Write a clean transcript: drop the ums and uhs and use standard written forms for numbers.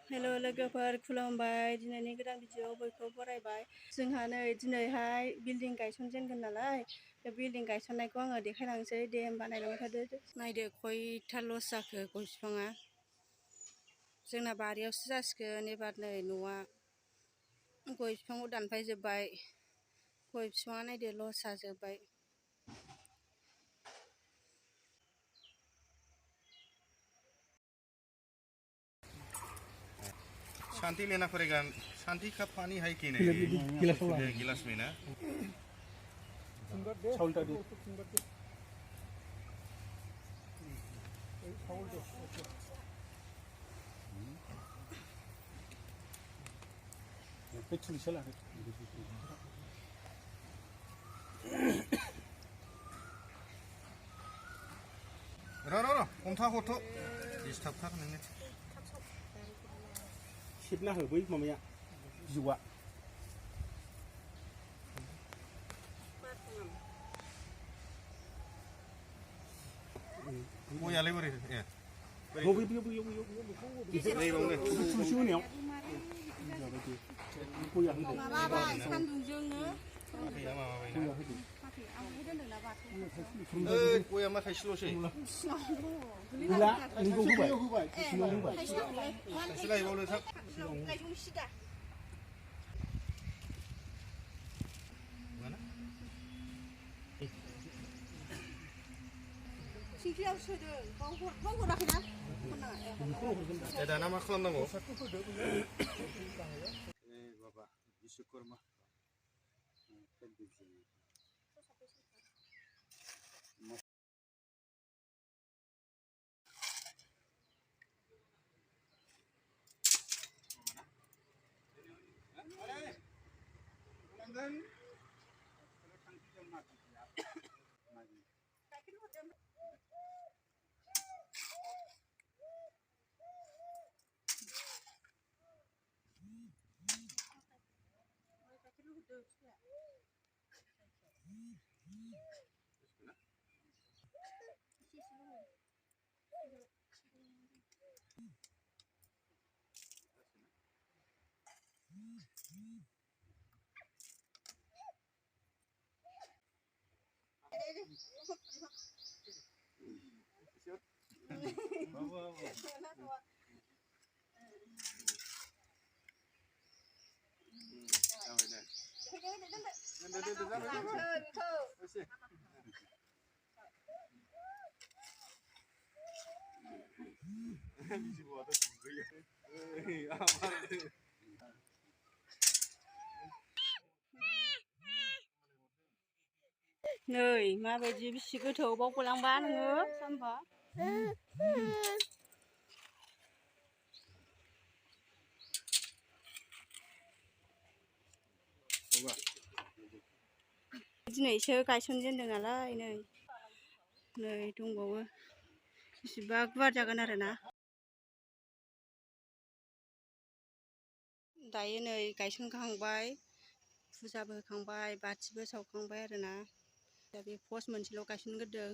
Hello लोगोफोर खुलुमबाय दिनैनि गोदान भिडिअ बयखौ बरायबाय जोंहा नै दिनैहाय बिल्डिं गायसनजेनगोन नालाय बे बिल्डिं गायसननायखौ आङो देखायलांसै दे होमबा नायलांबाय थादो नायदो खयथा लस जाखो गय बिफाङा जोंना बारियावसो जासिगोन एबार नै न'आ गय बिफांखौ दानफायजोब्बाय गय बिफाङा नायदो लस जाजोब्बाय शांति लेना पड़ेगा। शांति का पानी है कि नहीं? गिलास में ना रो हमथा हथ' डिस्टार्बथार नोङो सिबना हो बै माबाया बिजौआ गयालाय बोरै ए थुलुसि होनायाव गया होदो माबाबाय सान्दुंजोंनो गया मा थाइसेल'सै गैला नोंखौ होबाय थाइसे लायबावनो थाब थिंख्लियाव सोदों बाव हराखैना दाना मा खालामनांगौ बाबा बिश्वकर्मा नै माबायदि बिसि गोथौ बावगलांबा नोङो जाम्बा दिनैसो गायसनजेनदों नालाय नै दंबावो बेसेबा गुवार जागोन आरोना दायो नै गायसनखांबाय फुजाबो होखांबाय बाथिबो सावखांबाय आरोना दा बे पस्ट मोनसेल' गायसनग्रोदों